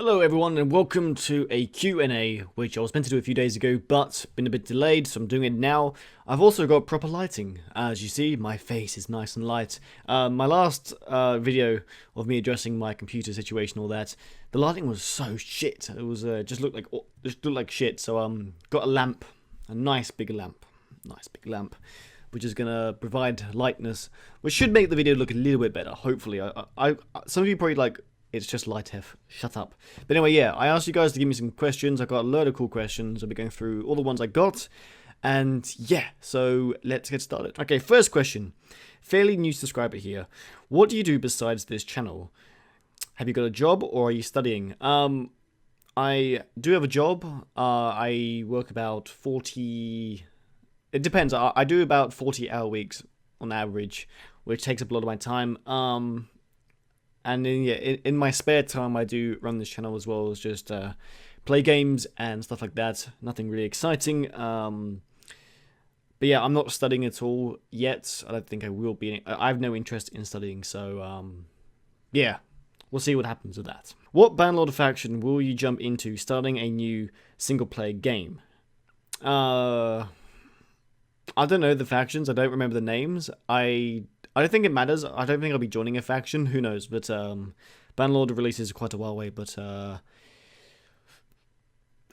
Hello everyone and welcome to a Q&A, which I was meant to do a few days ago, but been a bit delayed, so I'm doing it now. I've also got proper lighting. As you see, my face is nice and light. My last video of me addressing my computer situation, all that, the lighting was so shit. It was just looked like shit. So got a lamp, a nice big lamp, which is gonna provide lightness, which should make the video look a little bit better. Hopefully, some of you probably like. It's just light, Heph. Shut up. But anyway, yeah, I asked you guys to give me some questions. I got a load of cool questions. I'll be going through all the ones I got. And yeah, so let's get started. Okay, first question. Fairly new subscriber here. What do you do besides this channel? Have you got a job or are you studying? I do have a job. I work about 40... It depends. I do about 40-hour weeks on average, which takes up a lot of my time. And in my spare time, I do run this channel as well as just play games and stuff like that. Nothing really exciting. But yeah, I'm not studying at all yet. I don't think I will be. I have no interest in studying. So yeah, we'll see what happens with that. What Bannerlord faction will you jump into starting a new single-player game? I don't know the factions. I don't remember the names. I don't think it matters. I don't think I'll be joining a faction. Who knows? But Bannerlord releases quite a while away. But I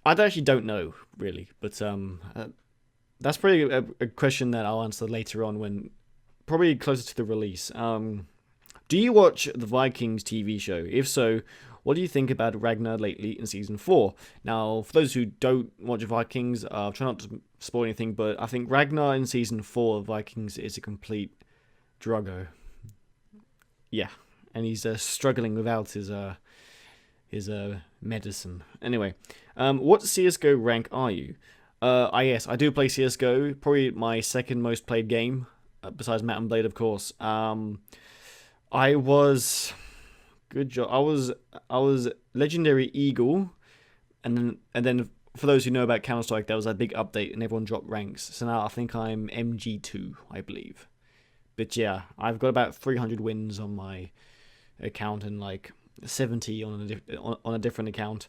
actually don't know really. But that's probably a question that I'll answer later on, when probably closer to the release. Do you watch the Vikings TV show? If so, what do you think about Ragnar lately in Season 4? Now, for those who don't watch Vikings, I'll try not to spoil anything, but I think Ragnar in Season 4 of Vikings is a complete druggo. Yeah, and he's struggling without his medicine. Anyway, what CSGO rank are you? Yes, I do play CSGO, probably my second most played game, besides Mount and Blade, of course. I was... Good job. I was Legendary Eagle, and then for those who know about Counter-Strike, there was a big update and everyone dropped ranks. So now I think I'm MG2, I believe. But yeah, I've got about 300 wins on my account and like 70 on a different account.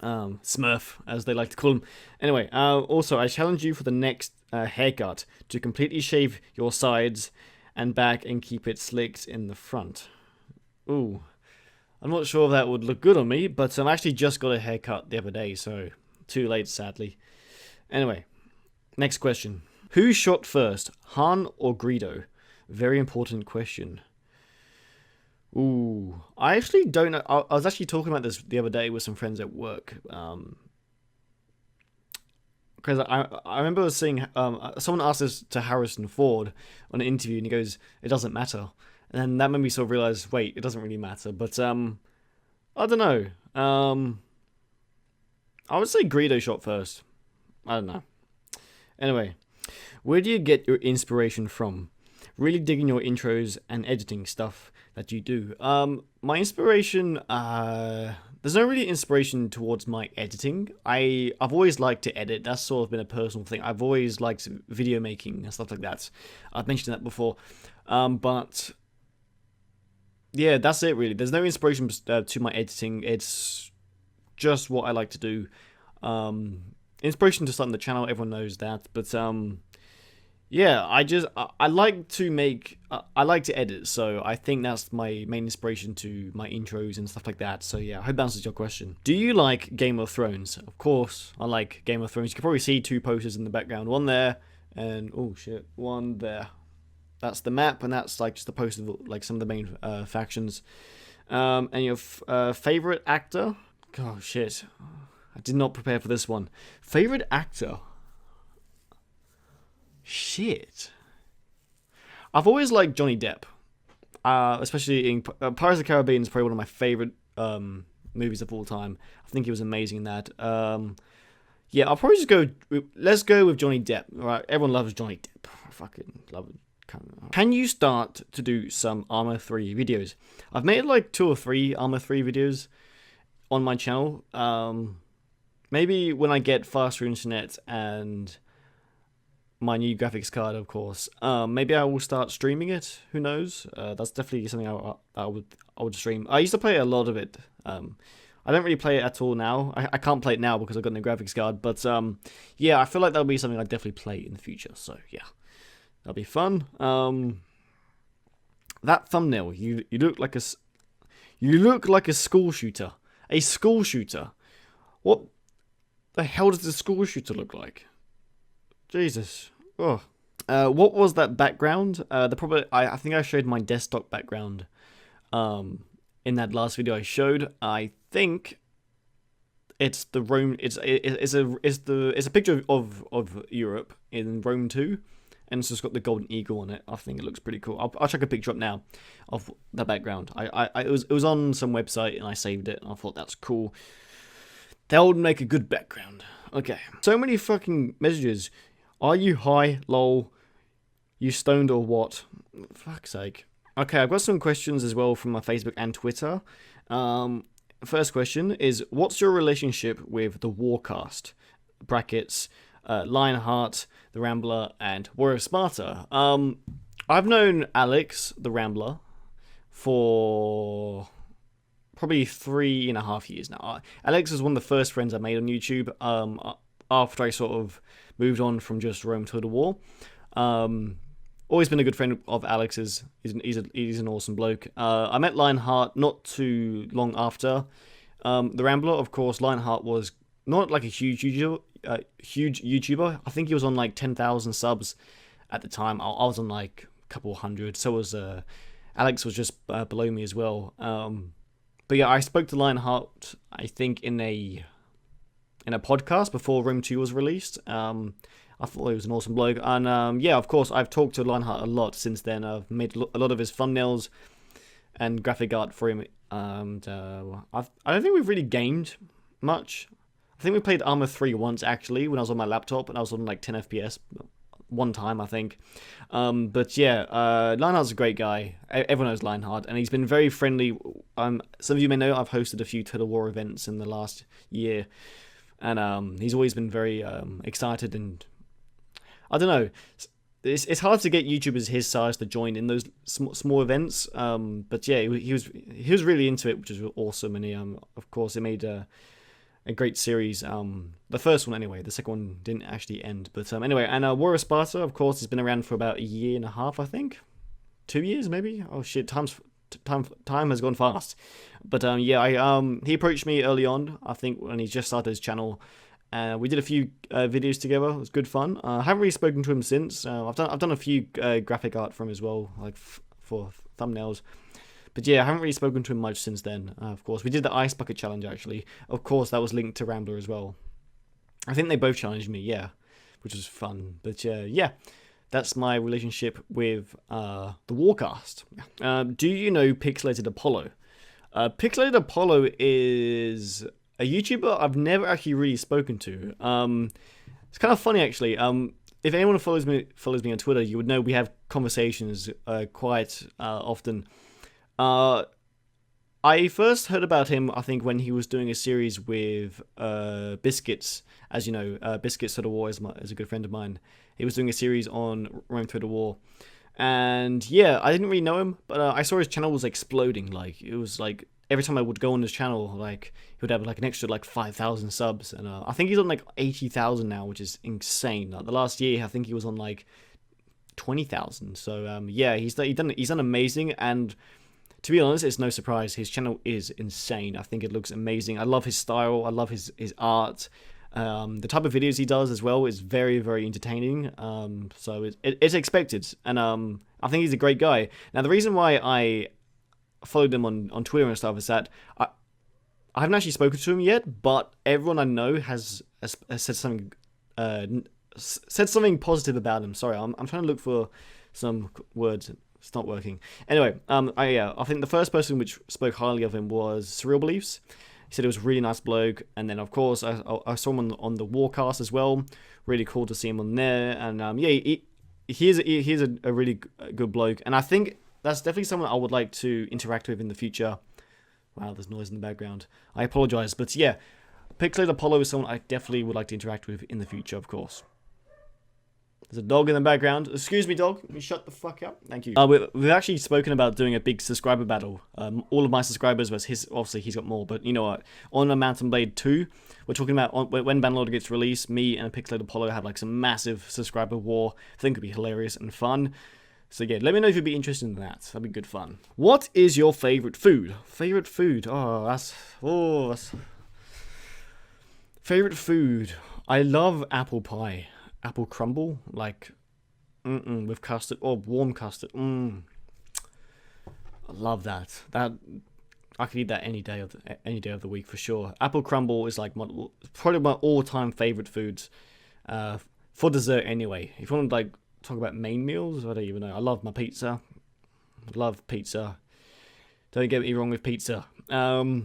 Smurf, as they like to call him. Anyway, also I challenge you for the next haircut to completely shave your sides and back and keep it slicked in the front. Ooh, I'm not sure if that would look good on me, but I actually just got a haircut the other day, so too late, sadly. Anyway, next question. Who shot first, Han or Greedo? Very important question. Ooh, I actually don't know. I was actually talking about this the other day with some friends at work. Because I remember seeing someone asked this to Harrison Ford on an interview, and he goes, "It doesn't matter." And then that made me sort of realize, wait, it doesn't really matter. But I don't know. I would say Greedo shot first. I don't know. Anyway, where do you get your inspiration from? Really digging your intros and editing stuff that you do. My inspiration, there's no really inspiration towards my editing. I've always liked to edit. That's sort of been a personal thing. I've always liked video making and stuff like that. I've mentioned that before. But yeah, that's it really. There's no inspiration to my editing. It's just what I like to do. Inspiration to starting the channel, everyone knows that. But yeah, I like to make, I like to edit, so I think that's my main inspiration to my intros and stuff like that. So yeah, I hope that answers your question. Do you like Game of Thrones? Of course, I like Game of Thrones. You can probably see two posters in the background, one there, and oh shit, one there. That's the map, and that's like just the poster of like some of the main factions. And your favorite actor? Oh shit, I did not prepare for this one. Favorite actor? Shit. I've always liked Johnny Depp. Especially in Pirates of the Caribbean is probably one of my favorite movies of all time. I think he was amazing in that. Yeah, I'll probably just go. Let's go with Johnny Depp. All right, everyone loves Johnny Depp. I fucking love it. Can you start to do some Arma 3 videos? I've made like 2 or 3 Arma 3 videos on my channel. Maybe when I get faster internet and my new graphics card, of course. Maybe I will start streaming it. Who knows? That's definitely something I would stream. I used to play a lot of it I don't really play it at all now. I can't play it now because I've got no graphics card. But yeah, I feel like that'll be something I'd definitely play in the future. So yeah, that'll be fun. That thumbnail, you look like a school shooter. A school shooter. What the hell does the school shooter look like? Jesus. Oh. What was that background? I think I showed my desktop background. In that last video I showed. I think it's the Rome. It's a picture of Europe in Rome 2, and it's just got the golden eagle on it. I think it looks pretty cool. I'll check a picture up now of the background. It was on some website and I saved it and I thought that's cool. That would make a good background. Okay. So many fucking messages. Are you high? Lol. You stoned or what? Fuck's sake. Okay, I've got some questions as well from my Facebook and Twitter. First question is, what's your relationship with the Warcast? Brackets, Lionheart, the Rambler, and War of Sparta. I've known Alex, the Rambler, for probably 3.5 years now. Alex was one of the first friends I made on YouTube after I sort of moved on from just Rome to the War. Always been a good friend of Alex's. He's an awesome bloke. I met Lionheart not too long after the Rambler. Of course, Lionheart was not like a huge YouTuber. I think he was on like 10,000 subs at the time. I was on like a couple hundred. So was Alex was just below me as well. But yeah, I spoke to Lionheart, I think in a podcast before Rome 2 was released. I thought he was an awesome bloke. And yeah, of course, I've talked to Lionheart a lot since then. I've made a lot of his thumbnails and graphic art for him. And I don't think we've really gamed much. I think we played Arma 3 once, actually, when I was on my laptop. And I was on like 10 FPS one time, I think. But yeah, Lionheart's a great guy. Everyone knows Lionheart. And he's been very friendly. Some of you may know I've hosted a few Total War events in the last year. And he's always been very excited and... I don't know. It's hard to get YouTubers his size to join in those small events. But yeah, he was really into it, which is awesome. And he, of course, it made a great series. The first one anyway. The second one didn't actually end. But anyway, and War of Sparta, of course, has been around for about 1.5 years, I think. 2 years maybe. Oh shit, time has gone fast. But yeah, he approached me early on. I think when he just started his channel. We did a few videos together. It was good fun. I haven't really spoken to him since. I've done a few graphic art for him as well, like for thumbnails. But yeah, I haven't really spoken to him much since then. Of course, we did the Ice Bucket Challenge actually. Of course, that was linked to Rambler as well. I think they both challenged me, yeah, which was fun. But yeah, that's my relationship with the Warcast. Do you know Pixelated Apollo? Pixelated Apollo is a YouTuber I've never actually really spoken to. It's kind of funny actually. If anyone follows me on Twitter, you would know we have conversations quite often. I first heard about him, I think, when he was doing a series with Biscuits. As you know, Biscuits Total War is a good friend of mine. He was doing a series on Rome Total War. And yeah, I didn't really know him, but I saw his channel was exploding. Like, it was like, every time I would go on his channel, like, he would have like an extra like 5,000 subs, and I think he's on like 80,000 now, which is insane. Like, the last year, I think he was on like 20,000. So yeah, he's done amazing, and to be honest, it's no surprise. His channel is insane. I think it looks amazing. I love his style. I love his art. The type of videos he does as well is very, very entertaining. So it's expected, and I think he's a great guy. Now, the reason why I followed him on Twitter and stuff is that I haven't actually spoken to him yet, but everyone I know has said something positive about him. Sorry, I'm trying to look for some words. It's not working. Anyway, I think the first person which spoke highly of him was Surreal Beliefs. He said it was a really nice bloke, and then of course I saw him on the Warcast as well. Really cool to see him on there, and yeah, he is a really good bloke, and I think that's definitely someone I would like to interact with in the future. Wow, there's noise in the background. I apologize, but yeah, Pixelated Apollo is someone I definitely would like to interact with in the future, of course. There's a dog in the background. Excuse me, dog. Let me shut the fuck up. Thank you. We've actually spoken about doing a big subscriber battle. All of my subscribers was his. Obviously, he's got more, but you know what? On a Mountain Blade 2, we're talking about when Bannerlord gets released. Me and Pixelated Apollo have like some massive subscriber war. I think it'd be hilarious and fun. So yeah, let me know if you'd be interested in that. That'd be good fun. What is your favorite food? Favorite food? That's favorite food. I love apple pie. Apple crumble, like, with custard, or warm custard. I love that. I could eat that any day of the week for sure. Apple crumble is like probably my all-time favorite foods, for dessert anyway. If you want to like talk about main meals, I don't even know. I love my pizza. Love pizza. Don't get me wrong with pizza. But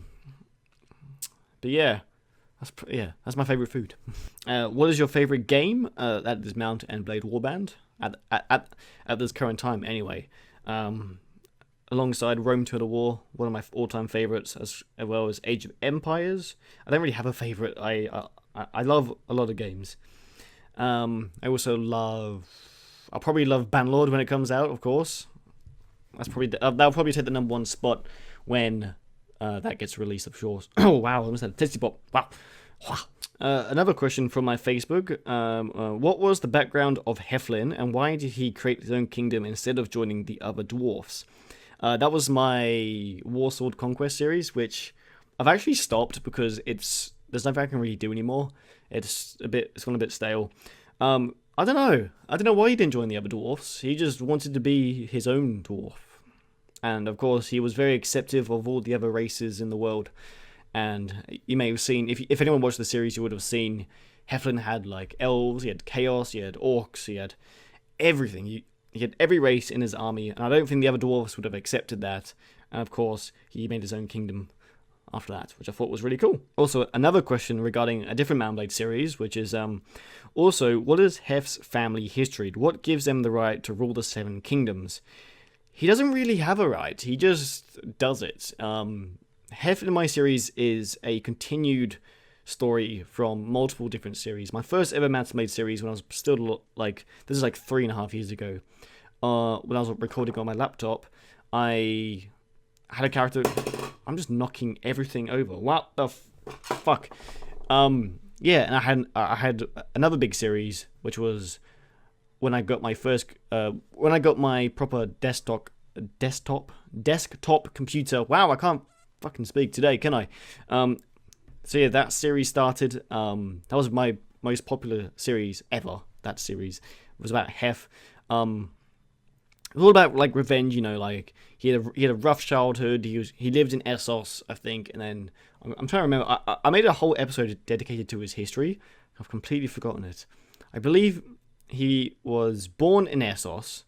yeah. That's my favorite food. What is your favorite game? That is Mount and Blade Warband at this current time, anyway. Alongside Rome to the War, one of my all-time favorites, as well as Age of Empires. I don't really have a favorite. I love a lot of games. I also love. I'll probably love Bannerlord when it comes out, of course. That'll probably take the #1 spot when. That gets released, of course. Oh, wow, I almost had a tasty pop. Wow. Another question from my Facebook. What was the background of Heflin, and why did he create his own kingdom instead of joining the other dwarfs? That was my Warsword Conquest series, which I've actually stopped because there's nothing I can really do anymore. It's gone a bit stale. I don't know. I don't know why he didn't join the other dwarfs. He just wanted to be his own dwarf. And of course, he was very acceptive of all the other races in the world. And you may have seen, if anyone watched the series, you would have seen Heflin had like elves, he had chaos, he had orcs, he had everything. He had every race in his army, and I don't think the other dwarves would have accepted that. And of course, he made his own kingdom after that, which I thought was really cool. Also, another question regarding a different Mount Blade series, which is also, what is Heph's family history? What gives them the right to rule the 7 kingdoms? He doesn't really have a right, he just does it. Heph in my series is a continued story from multiple different series. My first ever Mountain Blade series, when I was still like, this is like 3.5 years ago, when I was recording on my laptop, I had a character. I'm just knocking everything over. What the fuck? Yeah, and I had another big series, which was when I got my proper desktop computer. Wow, I can't fucking speak today, can I? So yeah, that series started. That was my most popular series ever. That series was about Heph. It was all about like revenge, you know. Like he had a rough childhood. He lived in Essos, I think, and then I'm trying to remember. I made a whole episode dedicated to his history. I've completely forgotten it. I believe he was born in Essos.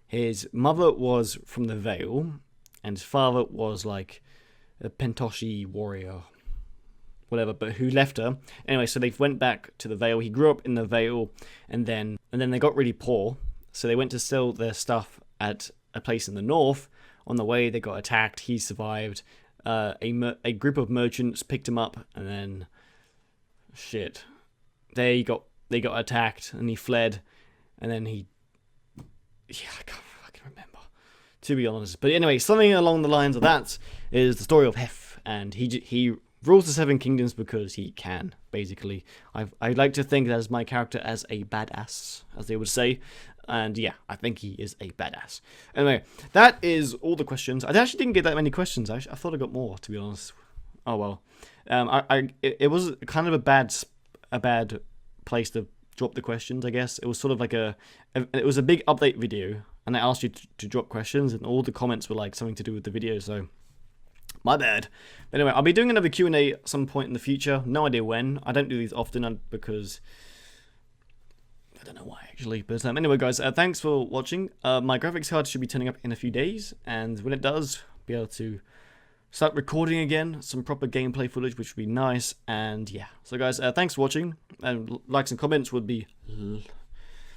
His mother was from the Vale, and his father was like a Pentoshi warrior, whatever, but who left her. Anyway, so they went back to the Vale. He grew up in the Vale, and then they got really poor, so they went to sell their stuff at a place in the north. On the way, they got attacked. He survived. A group of merchants picked him up, and then they got attacked, and he fled, and then I can't fucking remember, to be honest. But anyway, something along the lines of that is the story of Heph, and he rules the 7 kingdoms because he can, basically. I like to think as my character as a badass, as they would say. And yeah, I think he is a badass. Anyway, that is all the questions. I actually didn't get that many questions. I thought I got more, to be honest. Oh well. It was kind of a bad place to drop the questions, I guess. It was sort of like it was a big update video, and I asked you to drop questions, and all the comments were like something to do with the video, so my bad. But anyway, I'll be doing another Q&A at some point in the future. No idea when. I don't do these often because I don't know why, actually. But anyway, guys, thanks for watching. My graphics card should be turning up in a few days, and when it does, I'll be able to start recording again some proper gameplay footage, which would be nice. And yeah, so guys, thanks for watching, and likes and comments would be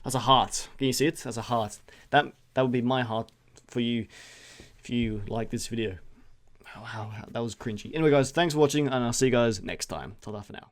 that's a heart. Can you see it? That's a heart. That would be my heart for you if you like this video. Wow, that was cringy. Anyway, guys, thanks for watching, and I'll see you guys next time. Ta-ta for now.